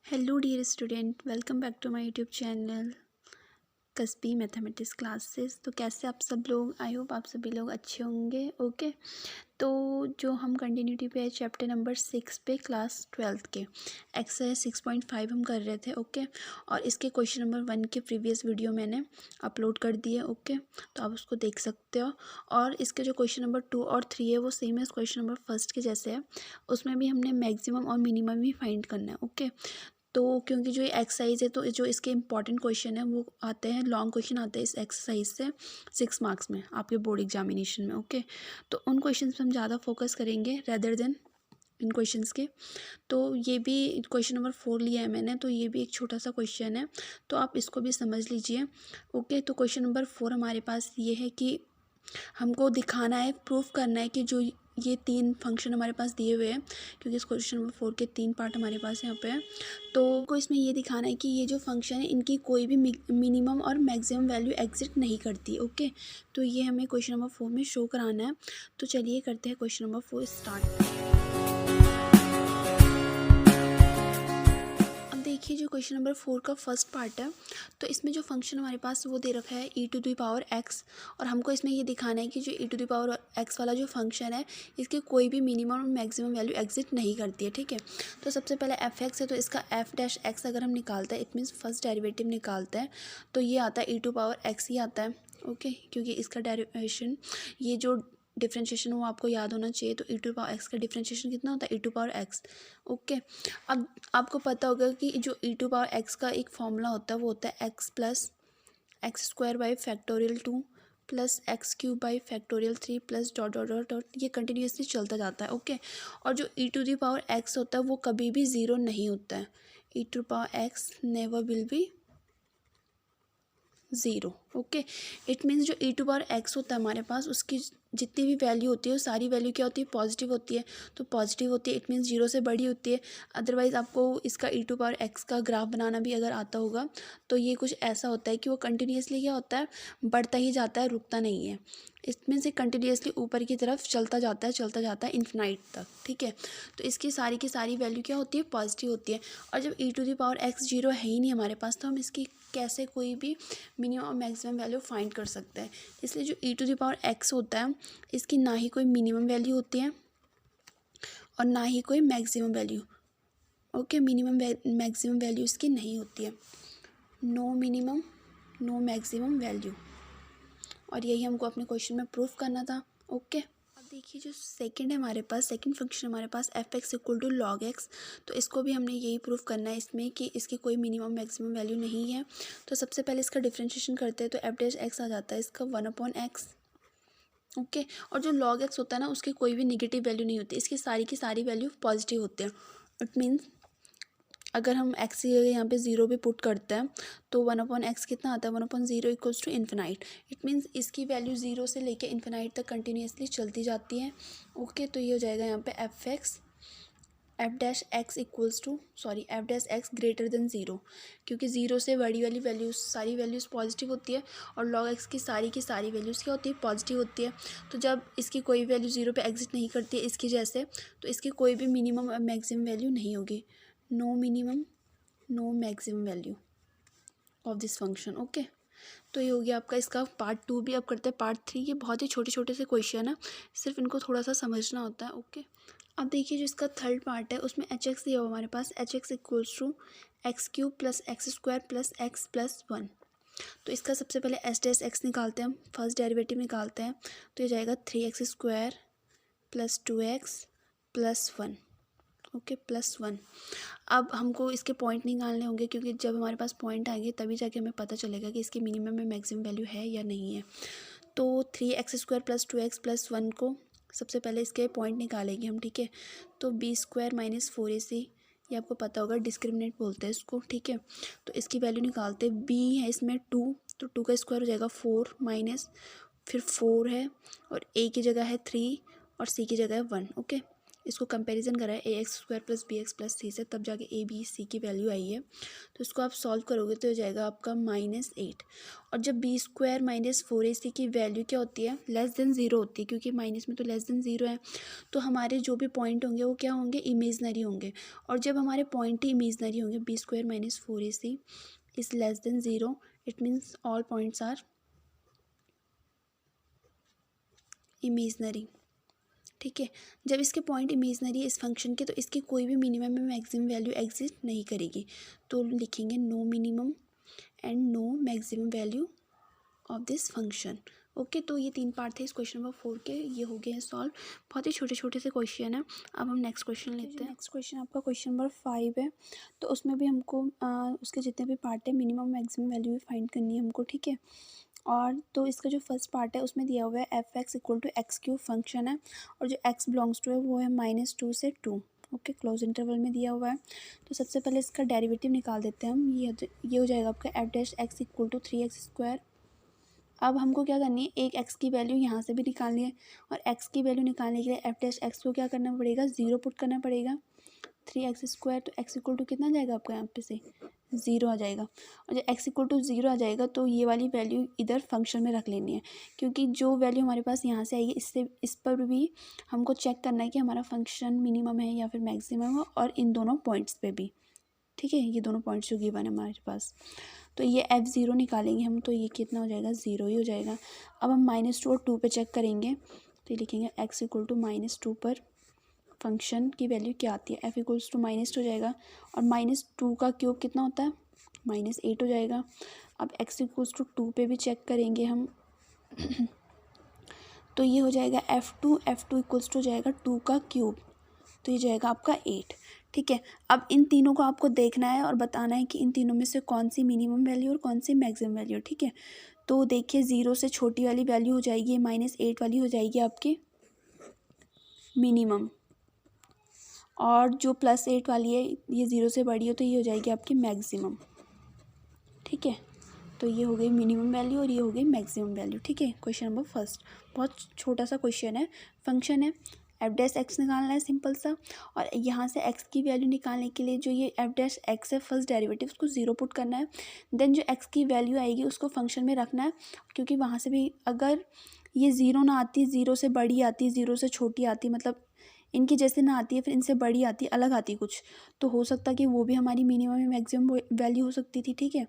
Hello dear student, welcome back to my YouTube channel Kasbi mathematics classes. तो कैसे आप सब लोग? आई होप आप सभी लोग अच्छे होंगे। ओके, तो जो हम कंटिन्यूटी पे है चैप्टर नंबर 6 पे क्लास 12th के एक्सरसाइज 6.5 हम कर रहे थे। ओके, और इसके क्वेश्चन नंबर 1 के प्रीवियस वीडियो मैंने अपलोड कर दिए। ओके, तो आप उसको देख सकते हो। और इसके जो क्वेश्चन नंबर 2 और 3 है वो सेम है क्वेश्चन नंबर फर्स्ट के जैसे है। उसमें भी हमने मैक्सिमम और मिनिमम ही फाइंड करना है। ओके, तो क्योंकि जो ये एक्सरसाइज है तो जो इसके इंपॉर्टेंट क्वेश्चन है वो आते हैं, लॉन्ग क्वेश्चन आते हैं इस एक्सरसाइज से 6 मार्क्स में आपके बोर्ड एग्जामिनेशन में। ओके, तो उन क्वेश्चंस पे हम ज़्यादा फोकस करेंगे रेदर देन इन क्वेश्चंस के। तो ये भी क्वेश्चन नंबर 4 लिया है मैंने, तो ये भी एक छोटा सा क्वेश्चन है, तो आप इसको भी समझ लीजिए। ओके, तो क्वेश्चन नंबर 4 हमारे पास ये है कि हमको दिखाना है, प्रूफ करना है कि जो ये 3 फंक्शन हमारे पास दिए हुए हैं, क्योंकि इस क्वेश्चन नंबर 4 के 3 पार्ट हमारे पास यहाँ पे है। तो को इसमें ये दिखाना है कि ये जो फंक्शन है इनकी कोई भी मिनिमम और मैक्सिमम वैल्यू एग्जिस्ट नहीं करती। ओके, तो ये हमें क्वेश्चन नंबर 4 में शो कराना है। तो चलिए करते हैं क्वेश्चन नंबर 4 स्टार्ट। देखिए, जो क्वेश्चन नंबर 4 का फर्स्ट पार्ट है, तो इसमें जो फंक्शन हमारे पास वो दे रखा है e⁻x, और हमको इसमें ये दिखाना है कि जो e⁻x वाला जो फंक्शन है इसके कोई भी मिनिमम और मैक्सिमम वैल्यू एग्जिस्ट नहीं करती है। ठीक है, तो सबसे पहले f(x) है, तो इसका f'(x) अगर हम निकालते हैं, इट मीन्स फर्स्ट डेरिवेटिव निकालते हैं, तो ये आता है e⁻x ही आता है। ओके, क्योंकि इसका डेरिवेशन, ये जो डिफ्रेंशिएशन वो आपको याद होना चाहिए। तो e⁻x का डिफ्रेंशिएशन कितना होता है? e⁻x। ओके, अब आपको पता होगा कि जो e⁻x का एक फॉर्मूला होता है वो होता है x plus x² plus x³ plus dot dot dot dot, ये कंटिन्यूसली चलता जाता है। ओके, और जो e⁻x होता है वो कभी भी ज़ीरो नहीं होता है। e⁻x never will be zero. Okay, it means जो e⁻x होता है हमारे पास, उसकी जितनी भी वैल्यू होती है वो सारी वैल्यू क्या होती है? पॉजिटिव होती है। तो पॉजिटिव होती है, इट मीन्स जीरो से बड़ी होती है। अदरवाइज़ आपको इसका e⁻x का ग्राफ बनाना भी अगर आता होगा तो ये कुछ ऐसा होता है कि वो कंटिन्यूसली क्या होता है? बढ़ता ही जाता है, रुकता नहीं है। इट मीन्स ये कंटिन्यूसली ऊपर की तरफ चलता जाता है इन्फिनाइट तक। ठीक है, तो इसकी सारी की सारी वैल्यू क्या होती है? पॉजिटिव होती है। और जब e⁻x जीरो है ही नहीं हमारे पास, तो हम इसकी कैसे कोई भी मिनिमम और मैक्सिमम वैल्यू फाइंड कर सकते हैं? इसलिए जो e⁻x होता है इसकी ना ही कोई मिनिमम वैल्यू होती है और ना ही कोई maximum value. Okay, minimum maximum value इसकी नहीं होती है। No minimum no maximum value, और यही हमको अपने क्वेश्चन में प्रूफ करना था। ओके, अब देखिए, जो सेकंड है हमारे पास, सेकंड फंक्शन हमारे पास f(x) = log x, तो इसको भी हमने यही प्रूफ करना है इसमें कि इसकी कोई मिनिमम मैक्सिमम वैल्यू नहीं है। तो सबसे पहले इसका डिफ्रेंशिएशन करते हैं, तो f'(x) आ जाता है इसका 1/x। ओके, और जो log x होता है ना, उसकी कोई भी निगेटिव वैल्यू नहीं होती, इसकी सारी की सारी वैल्यू पॉजिटिव होते हैं। इट मीन्स अगर हम x की जगह यहाँ पे ज़ीरो भी पुट करते हैं तो 1/x कितना आता है? 1/0 = इन्फिनाइट। इट मीन्स इसकी वैल्यू ज़ीरो से लेके इन्फिनाइट तक कंटिन्यूसली चलती जाती है। ओके, तो ये हो जाएगा यहाँ पे f(x) ग्रेटर देन ज़ीरो, क्योंकि ज़ीरो से बड़ी वाली वैल्यूज़, सारी वैल्यूज़ पॉजिटिव होती है, और log x की सारी वैल्यूज़ क्या होती है? पॉजिटिव होती है। तो जब इसकी कोई वैल्यू ज़ीरो पे एग्जिस्ट नहीं करती है इसकी जैसे, तो इसकी कोई भी मिनिमम और मैक्सिमम वैल्यू नहीं होगी। No minimum no maximum value of this function. Okay, तो ये हो गया आपका इसका पार्ट 2। भी अब करते हैं पार्ट 3। ये बहुत ही छोटे छोटे से क्वेश्चन है, सिर्फ इनको थोड़ा सा समझना होता है। ओके, अब देखिए, जो इसका थर्ड पार्ट है उसमें h(x) दिया हुआ हमारे पास, h(x) = x³ plus x² plus x plus 1। तो इसका सबसे पहले h'(x) निकालते हैं हम, फर्स्ट डेरिवेटिव निकालते हैं, तो ये जाएगा 3x² plus 2x plus 1। Okay, plus 1। अब हमको इसके पॉइंट निकालने होंगे, क्योंकि जब हमारे पास पॉइंट आएंगे तभी जाके हमें पता चलेगा कि इसकी मिनिमम में मैक्सिमम वैल्यू है या नहीं है। तो 3x² प्लस 2x प्लस 1 को सबसे पहले इसके पॉइंट निकालेंगे हम। ठीक है, तो b² माइनस 4ac, ये आपको पता होगा, डिस्क्रिमिनेंट बोलते हैं इसको। ठीक है, तो इसकी वैल्यू निकालते हैं। b है इसमें 2, तो 2 का स्क्वायर हो जाएगा 4 माइनस, फिर 4 है, और a की जगह है 3 और c की जगह है 1। ओके, इसको कंपैरिजन करा है ax² + bx + c से, तब जाके a b c की वैल्यू आई है। तो इसको आप सॉल्व करोगे तो हो जाएगा आपका -8। और जब b² - 4ac की वैल्यू क्या होती है, लेस देन 0 होती है, क्योंकि माइनस में तो लेस देन 0 है, तो हमारे जो भी पॉइंट होंगे वो क्या होंगे, इमेजनरी होंगे। और जब हमारे पॉइंट ही इमेजनरी होंगे, b² - 4ac is less than 0, it means all points are imaginary. ठीक है, जब इसके पॉइंट इमेजनरी है इस फंक्शन के, तो इसकी कोई भी मिनिमम या मैक्सिमम वैल्यू एग्जिस्ट नहीं करेगी। तो लिखेंगे no minimum and no maximum value of this function. Okay, तो ये 3 पार्ट थे इस क्वेश्चन नंबर 4 के, ये हो गए हैं सॉल्व। बहुत ही छोटे छोटे से क्वेश्चन है। अब हम नेक्स्ट क्वेश्चन लेते हैं। नेक्स्ट क्वेश्चन आपका क्वेश्चन नंबर 5 है। तो उसमें भी हमको उसके जितने भी पार्ट है मिनिमम मैक्सिमम वैल्यू भी फाइंड करनी है हमको। ठीक है, और तो इसका जो फर्स्ट पार्ट है उसमें दिया हुआ है f(x) = x³ फंक्शन है, और जो x बिलोंग्स टू है वो है -2 से 2। ओके, क्लोज इंटरवल में दिया हुआ है। तो सबसे पहले इसका डेरिवेटिव निकाल देते हैं हम। ये हो जाएगा आपका f(x) = 3x²। अब हमको क्या करनी है, एक x की वैल्यू यहाँ से भी निकालनी है, और x की वैल्यू निकालने के लिए f(x) को क्या करना पड़ेगा, 0 पुट करना पड़ेगा। 3x², तो x = कितना आ जाएगा आपका यहाँ पे से 0 आ जाएगा। और जब x = 0 आ जाएगा तो ये वाली वैल्यू इधर फंक्शन में रख लेनी है, क्योंकि जो वैल्यू हमारे पास यहाँ से आएगी इससे इस पर भी हमको चेक करना है कि हमारा फंक्शन मिनिमम है या फिर मैक्सिमम है, और इन दोनों पॉइंट्स पे भी। ठीक है, ये दोनों पॉइंट्स जो गिवन है हमारे पास, तो ये f0 निकालेंगे हम, तो ये कितना हो जाएगा, 0 ही हो जाएगा। अब हम -2 और 2 पे चेक करेंगे, तो लिखेंगे x = -2 पर फंक्शन की वैल्यू क्या आती है, f = -2 हो जाएगा, और -2 का क्यूब कितना होता है, -8 हो जाएगा। अब x = 2 पे भी चेक करेंगे हम तो ये हो जाएगा f2 = हो जाएगा 2 का क्यूब, तो ये जाएगा आपका 8। ठीक है, अब इन तीनों को आपको देखना है और बताना है कि इन तीनों में से कौन सी मिनिमम वैल्यू और कौन सी मैक्सिमम वैल्यू। ठीक है, तो देखिए 0 से छोटी वाली वैल्यू हो जाएगी, -8 वाली हो जाएगी आपकी मिनिमम, और जो +8 वाली है ये 0 से बड़ी हो तो ये हो जाएगी आपकी मैक्सिमम। ठीक है, तो ये हो गई मिनिमम वैल्यू और ये हो गई मैक्सिमम वैल्यू। ठीक है, क्वेश्चन नंबर फर्स्ट बहुत छोटा सा क्वेश्चन है, फंक्शन है f(x) निकालना है सिंपल सा, और यहाँ से x की वैल्यू निकालने के लिए जो ये f(x) है फर्स्ट डेरिवेटिव उसको 0 पुट करना है, देन जो x की वैल्यू आएगी उसको फंक्शन में रखना है, क्योंकि वहाँ से भी अगर ये 0 ना आती, 0 से बड़ी आती, 0 से छोटी आती, मतलब इनकी जैसे ना आती है फिर इनसे बड़ी आती, अलग आती कुछ, तो हो सकता है कि वो भी हमारी मिनिमम या मैक्सिमम वैल्यू हो सकती थी। ठीक है,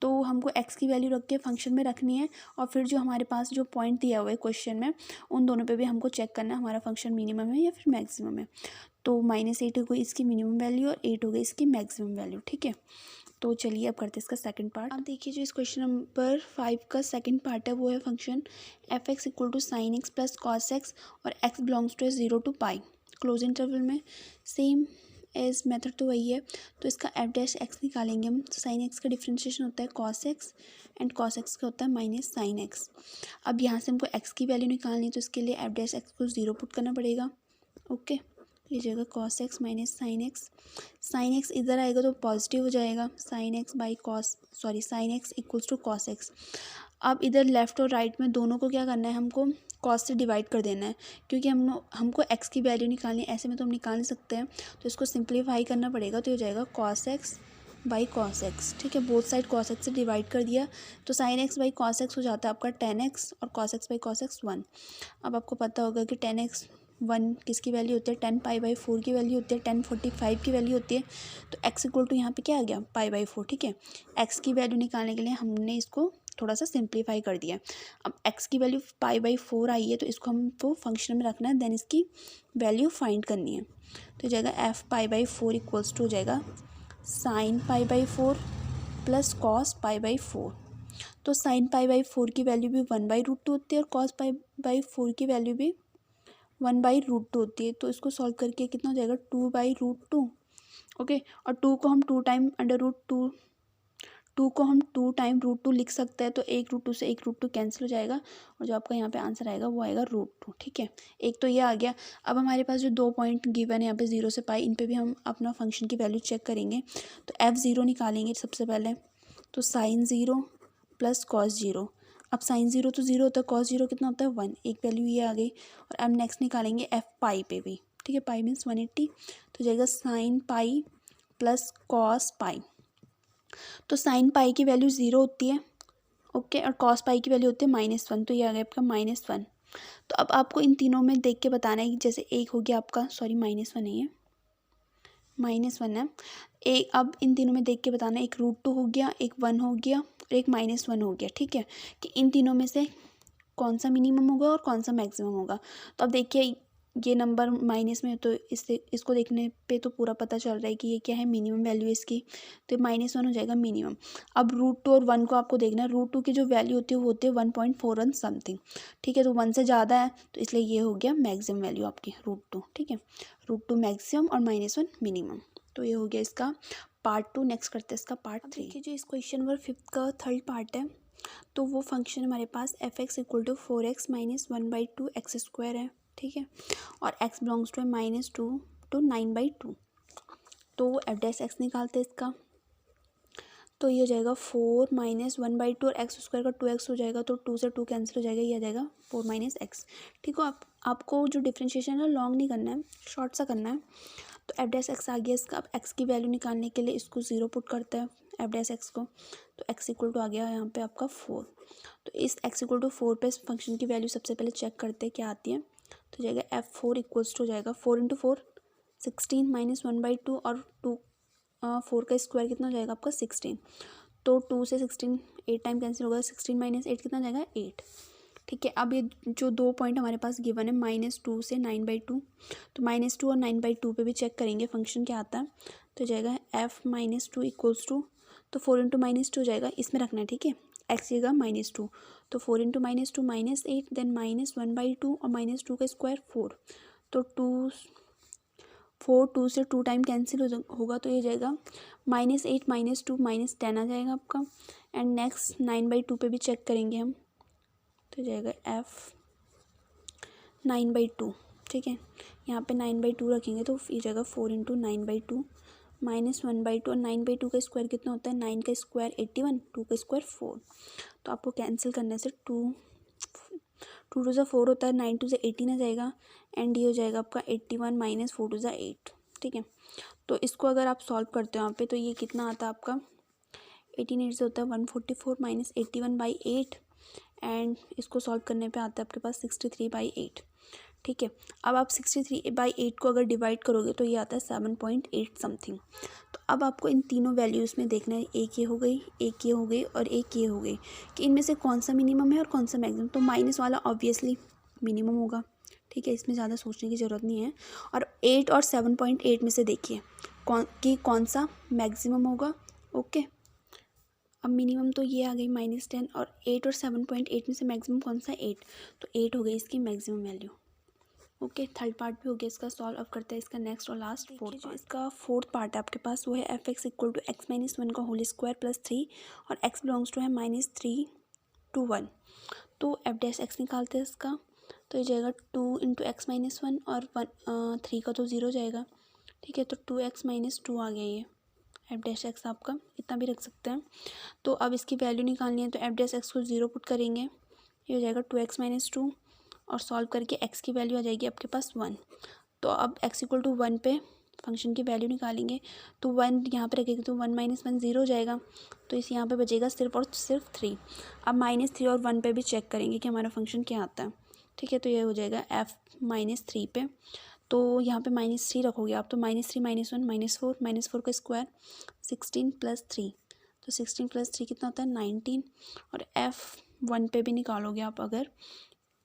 तो हमको x की वैल्यू रख के फंक्शन में रखनी है, और फिर जो हमारे पास जो पॉइंट दिया हुआ है क्वेश्चन में उन दोनों पे भी हमको चेक करना है हमारा फंक्शन मिनिमम है या फिर मैक्सिमम है। तो -8 हो गई इसकी मिनिमम वैल्यू और 8 हो गई इसकी मैक्सिमम वैल्यू। ठीक है, तो चलिए अब करते हैं इसका सेकंड पार्ट। अब देखिए जो इस क्वेश्चन नंबर 5 का सेकंड पार्ट है वो है function f(x) = sin x + cos x, और x belongs to 0 to π, close interval में। सेम एज मेथड तो वही है, तो इसका f(x) निकालेंगे हम। sin x का डिफ्रेंशिएशन होता है cos x, and cos x का होता है -sin x। अब यहाँ से हमको x की वैल्यू निकालनी है, तो इसके लिए f(x) को 0 पुट करना पड़ेगा। ओके, ये जाएगा cos x -sin x, sin x इधर आएगा तो पॉजिटिव हो जाएगा, sin x = cos x। अब इधर लेफ़्ट और राइट में दोनों को क्या करना है, हमको cos से डिवाइड कर देना है, क्योंकि हमको x की वैल्यू निकालनी है, ऐसे में तो हम निकाल नहीं सकते हैं, तो इसको सिंप्लीफाई करना पड़ेगा, तो ये जाएगा cos x cos x। ठीक है, बोथ साइड cos x से डिवाइड कर दिया, तो sin x cos x हो जाता है आपका tan x, और cos x cos x 1। अब आपको पता होगा कि tan x 1 किसकी वैल्यू होती है, tan π/4 की वैल्यू होती है, tan 45 की वैल्यू होती है, तो x = यहाँ पे क्या आ गया, π/4। ठीक है, x की वैल्यू निकालने के लिए हमने इसको थोड़ा सा सिंप्लीफाई कर दिया। अब x की वैल्यू π/4 आई है, तो इसको हमको फंक्शन में रखना है, देन इसकी वैल्यू फाइंड करनी है, तो जाएगा f π/4 = हो जाएगा sin π/4 + cos π/4। तो sin π/4 की वैल्यू भी 1/√2 होती है, और cos π/4 की वैल्यू भी 1/√2 होती है, तो इसको सॉल्व करके कितना हो जाएगा, 2/√2। ओके, और 2 को हम 2 टाइम √2, 2 को हम 2 टाइम √2 लिख सकते हैं, तो 1√2 से 1√2 कैंसिल हो जाएगा, और जो आपका यहाँ पे आंसर आएगा वो आएगा √2। ठीक है, एक तो ये आ गया। अब हमारे पास जो 2 पॉइंट गिवन है यहाँ पे 0 से π, इन पे भी हम अपना फंक्शन की वैल्यू चेक करेंगे, तो f0 निकालेंगे सबसे पहले, तो sin 0 + cos 0। अब sin 0 तो 0 होता है, cos 0 कितना होता है 1, एक वैल्यू ये आ गई। और अब नेक्स्ट निकालेंगे f π पे भी, ठीक है, पाई मीन्स 180, तो जाएगा sine pi plus cos pi. तो साइन पाई की वैल्यू 0 होती है, ओके, और कॉस पाई की वैल्यू होती है -1, तो ये आ गया आपका -1। तो अब आपको इन तीनों में देख के बताना है कि जैसे एक हो गया आपका, सॉरी -1 नहीं है, -1 है एक। अब इन तीनों में देख के बताना है, एक √2 हो गया, एक 1 हो गया और एक -1 हो गया, ठीक है, कि इन तीनों में से कौन सा मिनिमम होगा और कौन सा मैक्सिमम होगा। तो अब देखिए ये नंबर माइनस में है, तो इससे इसको देखने पे तो पूरा पता चल रहा है कि ये क्या है, मिनिमम वैल्यू इसकी, तो -1 हो जाएगा मिनिमम। अब √2 और 1 को आपको देखना है, √2 की जो वैल्यू होती है वो होती है 1.41 समथिंग, ठीक है, तो 1 से ज़्यादा है तो इसलिए ये हो गया मैक्सिमम वैल्यू आपकी √2, ठीक है, √2 मैक्सिमम और -1 मिनिमम। तो ये हो गया इसका पार्ट 2। नेक्स्ट करते हैं इसका पार्ट 3। देखिए जो इस क्वेश्चन नंबर 5 का थर्ड पार्ट है, तो वो फंक्शन हमारे पास f(x) = 4x - 1/2 x² है, ठीक है, और x बिलोंग्स टू -2 to 9/2। तो f(x) निकालते हैं इसका, तो ये हो जाएगा 4 - 1/2 और x² का 2x हो जाएगा, तो 2 से 2 कैंसिल हो जाएगा, ये आ जाएगा 4 - x, ठीक है। आपको जो डिफ्रेंशिएशन है लॉन्ग नहीं करना है, शॉर्ट सा करना है। तो f(x) आ गया इसका। अब x की वैल्यू निकालने के लिए इसको 0 पुट करते हैं f(x) को, तो x = आ गया यहाँ पे आपका 4। तो इस x = 4 पे फंक्शन की वैल्यू सबसे पहले चेक करते हैं क्या आती है, तो जाएगा f4 = हो जाएगा 4 × 4 16 - 1/2 और 4 का स्क्वायर कितना हो जाएगा आपका 16, तो 2 से 16 8 टाइम कैंसिल होगा, 16 - 8 कितना हो जाएगा 8, ठीक है। अब ये जो 2 पॉइंट हमारे पास गिवन है -2 से 9/2, तो -2 और 9/2 पे भी चेक करेंगे फंक्शन क्या आता है, तो जाएगा f - 2 = तो 4 × -2 हो जाएगा, इसमें रखना है, ठीक है, x जगह -2, तो 4 × -2 -8, देन -1/2 और -2 का स्क्वायर 4, तो 2 से 2 टाइम कैंसिल होगा, तो ये जाएगा -8 -2 -10 आ जाएगा आपका। एंड नेक्स्ट 9/2 पे भी चेक करेंगे हम, तो जाएगा f 9/2, ठीक है, यहाँ पे 9/2 रखेंगे तो ये जाएगा 4 × 9/2 -1/2 और 9/2 का स्क्वायर कितना होता है, 9 का स्क्वायर 81, 2 का स्क्वायर 4, तो आपको कैंसिल करने से 2 2 से 4 होता है, 9 2 से 18 आ जाएगा, एंड ये हो जाएगा आपका 81 - 4 2 8, ठीक है। तो इसको अगर आप सॉल्व करते हो यहाँ पे, तो ये कितना आता है आपका 18 8 से होता है 144 - 81/8, एंड इसको सॉल्व करने पे आता है आपके पास 63/8, ठीक है। अब आप 63/8 को अगर डिवाइड करोगे तो ये आता है 7.8 समथिंग। तो अब आपको इन तीनों वैल्यूज़ में देखना है, एक ये हो गई, एक ये हो गई और एक ये हो गई, कि इनमें से कौन सा मिनिमम है और कौन सा मैक्सिमम। तो माइनस वाला ऑब्वियसली मिनिमम होगा, ठीक है, इसमें ज़्यादा सोचने की ज़रूरत नहीं है। और 8 और 7.8 में से देखिए कौन सा मैक्सिमम होगा, ओके। अब मिनिमम तो ये आ गई -10, और 8 और 7.8 में से मैक्सिमम कौन सा 8, तो 8 हो गई इसकी maximum value, okay. Third part भी हो गया इसका सॉल्व। अब करते हैं इसका नेक्स्ट और लास्ट फोर्थ पार्ट। इसका फोर्थ पार्ट है आपके पास, वो है f(x) = x - 1 का होल स्क्वायर प्लस 3 और x बिलोंग्स टू है -3 to 1। तो f(x) निकालते हैं इसका, तो ये जाएगा 2 × x - 1 और 3 का तो 0 जाएगा, ठीक है, तो 2x - 2 आ गया ये f(x) आपका, इतना भी रख सकते हैं। तो अब इसकी वैल्यू निकालनी है, तो f(x) को 0 पुट करेंगे, ये हो जाएगा 2x - 2 और सॉल्व करके x की वैल्यू आ जाएगी आपके पास 1। तो अब x = 1 पे फंक्शन की वैल्यू निकालेंगे, तो 1 यहाँ पे रखेंगे तो 1 - 1 0 हो जाएगा, तो इस यहाँ पे बचेगा सिर्फ और सिर्फ 3। अब -3 और 1 पे भी चेक करेंगे कि हमारा फंक्शन क्या आता है, ठीक है, तो ये हो जाएगा f - 3 पे, तो यहाँ पे -3 रखोगे आप, तो -3 - 1 -4 का स्क्वायर 16 + 3, तो 16 + 3 कितना होता है 19, और f1 पे भी निकालोगे आप अगर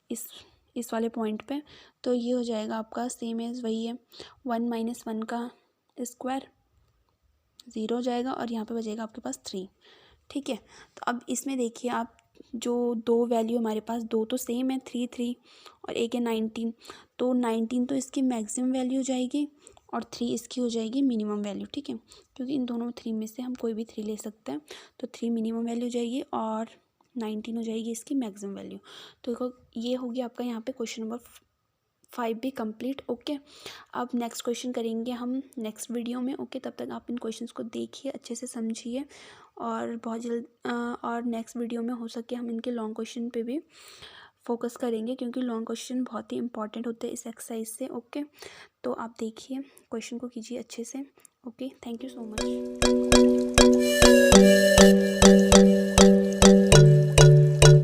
इस वाले पॉइंट पे, तो ये हो जाएगा आपका सेम एज वही है, 1 - 1 का स्क्वायर 0 हो जाएगा, और यहाँ पे बचेगा आपके पास 3, ठीक है। तो अब इसमें देखिए आप, जो दो वैल्यू हमारे पास, दो तो सेम है 3 3 और एक है 19, तो 19 तो इसकी मैक्सिमम वैल्यू हो जाएगी और 3 इसकी हो जाएगी मिनिमम वैल्यू, ठीक है, क्योंकि इन दोनों 3 में से हम कोई भी 3 ले सकते हैं, तो 3 मिनिमम वैल्यू हो जाएगी और 19 हो जाएगी इसकी मैक्सिमम वैल्यू। तो देखो ये हो गया आपका यहाँ पे क्वेश्चन नंबर 5 भी कंप्लीट, ओके। अब नेक्स्ट क्वेश्चन करेंगे हम नेक्स्ट वीडियो में, ओके। तब तक आप इन क्वेश्चंस को देखिए, अच्छे से समझिए, और बहुत जल्द और नेक्स्ट वीडियो में हो सके हम इनके लॉन्ग क्वेश्चन पे भी फोकस करेंगे क्योंकि लॉन्ग क्वेश्चन बहुत ही इंपॉर्टेंट होते हैं इस एक्सरसाइज से। ओके, तो आप देखिए क्वेश्चन को कीजिए अच्छे से। Okay, thank you so much.